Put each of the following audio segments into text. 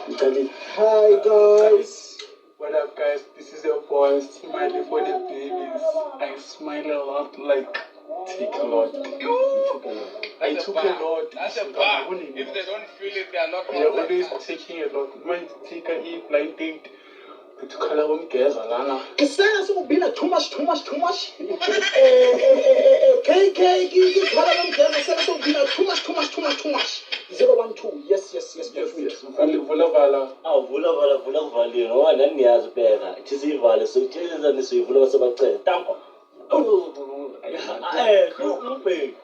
Hi guys. What up guys? This is your boy Smiley for the babies. I smile a lot, like take a lot. I took a lot. That's a bar. If they don't feel it, they are not. They're always taking a lot. Might take a blind date. To color one girls alana. Kisana so be too much. KK, you color one girls so be too much. 012. Yes. Vula. Vula. No, and niyazi bheka. Thisivale so tshela nisivula sebacela. Tambo. Ubheki.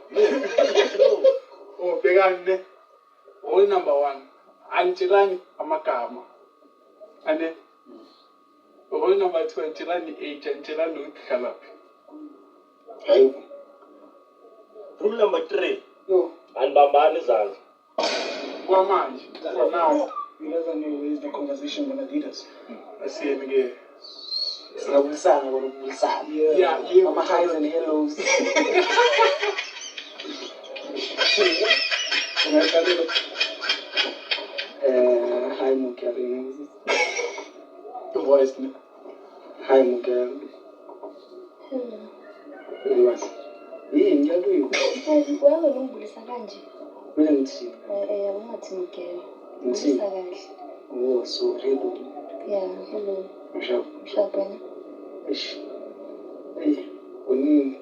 Oh, bhekane. Rule number 1. Antilani amagama. And rule number 2, antilani age, antilani ukhalaphi. Hayi. Rule number 3. Yo. Anibambani izandla. Kwamanje. For now. You never knew where is the conversation gonna lead us. Asiyeni ke. Singabulisana. Yeah. Mama highs and hellos. Hi Mukari. The voice. Hi Mukari. Hello. Ngiyaluywa. Wewe ungibulisa kanje. Mina ngithi. Ungathi ngigele. Ngibulisa kahle. Oh, so hello. Yeah, hello. Mshapana. Eish. Hey, unini?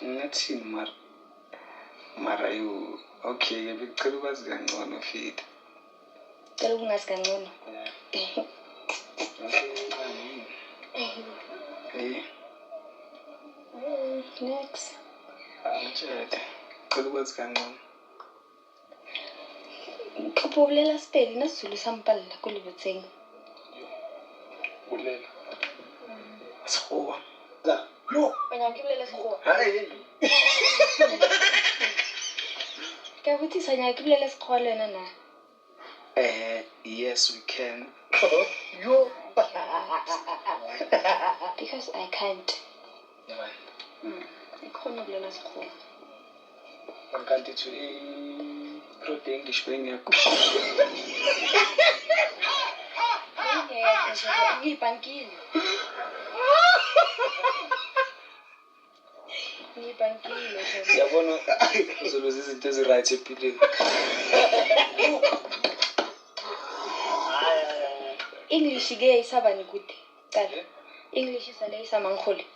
Ngathini mara you okay ngicela ukwazi kangcono fit. Cela ukungazi kangcono. Next. Angitshela. Ngicela ukwazi kangcono. Kuphoblela spell nasizulu sampalla kulibetseng. Ulela. Sikhuwa. Wena ngikulela sikhuwa. Hayi. Kabuthi sanya ngikulela sikhuwa lena na. Yes we can. Yo. Because I can't. Yeah. Ikhona ukulela sikhuwa. Kanti to pro English bengekho. Ngibankile. Yabona uzoluza izinto eziright empilweni. English ke isaba nikude. Qala. English isale isamankholi.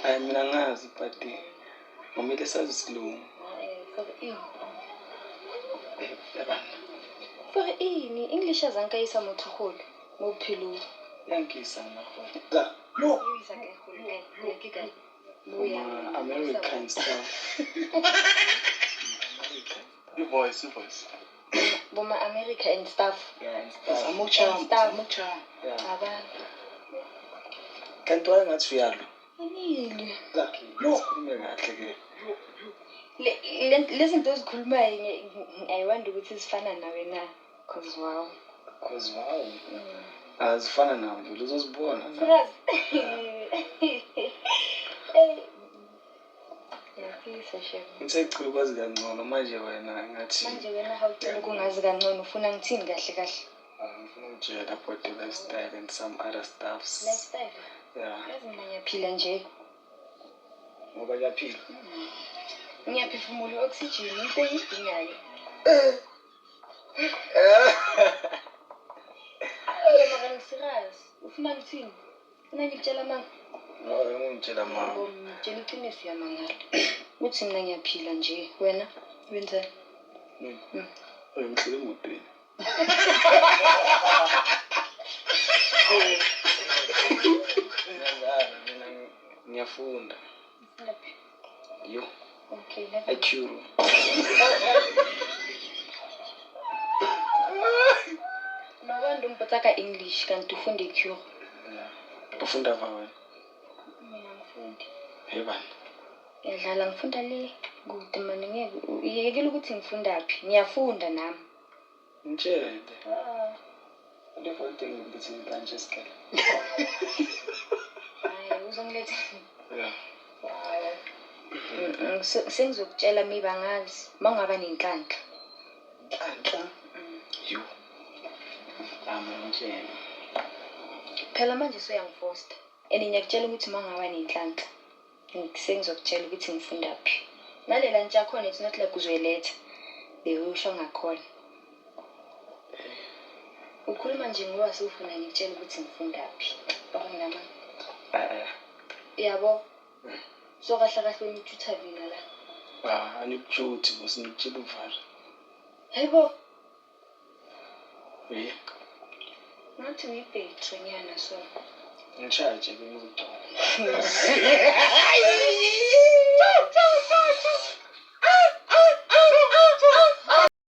Hayi mina ngazi but ngomele sazi isilungu. For ini English azanka isamothukulu ngophilo. Yankisa ngakho. Uyisa ke khulu ngikika. Buya American stuff. Your voice. Boma America and stuff. Yeah, Amucha. yeah. Abantu. Kanti wayengathi uyalo. Anile. Sikhulume kahle ke. Listen those khulumayo I wonder ukuthi sifana nawe na cause wow. Azifana nawe nje uzozibona. Ngicela ukwazi kangcono manje wena ngathi. Manje wena hawucela ukungazi kangcono ufuna ngithini kahle. Ngifuna ukutshela about the lifestyle and some other stuffs. Lifestyle. Yeah. Yazi mina ngiyaphila nje. Ngoba yaphila. Ngiyaphefumula oxygen into engidingayo. Mara ngisirazi. Ufuna ngithini? Ufuna ngitshela manga? No, ngitshela mama. Ngitshela iqiniso yamangala. Uthi mina ngiyaphila nje. Wena wenzani? Ngihlele emotweni. Mina ngiyafunda. Yo. Okay, Akuru. Nabantu mpotaka English kanti ufunde cure. Ufunda vawe. Mina ngifundi. Yebani. Ngiyadlala ngifunda le kude manje ngeke yekela ukuthi ngifunda phi. Ngiyafunda nami. Ngitshele. Never think ukuthi ngibanje isikele. Hayi uzongiletha. Yeah. Wow. Sengizokutshela miba ngazi mangaba nenhlanhla. Anhla. You. Amantshela. Phela manje soyangifosta. Ngiyakutshela ukuthi mangaba nenhlanhla. Sengizokutshela ukuthi ngifunda phi. Nalela nje yakho it's not like uzoyiletha. Usho ngakhona. Ukhuluma nje ngoba sewufuna ngitshela ukuthi ngifunda phi. Okunama. Yabo. So kahle unithuthana mina la. Anikujuthi bosinitshela uvalo. Hayibo. Eh. Ngathi uyibhetri nyana so. Ngishaje bengizogcola.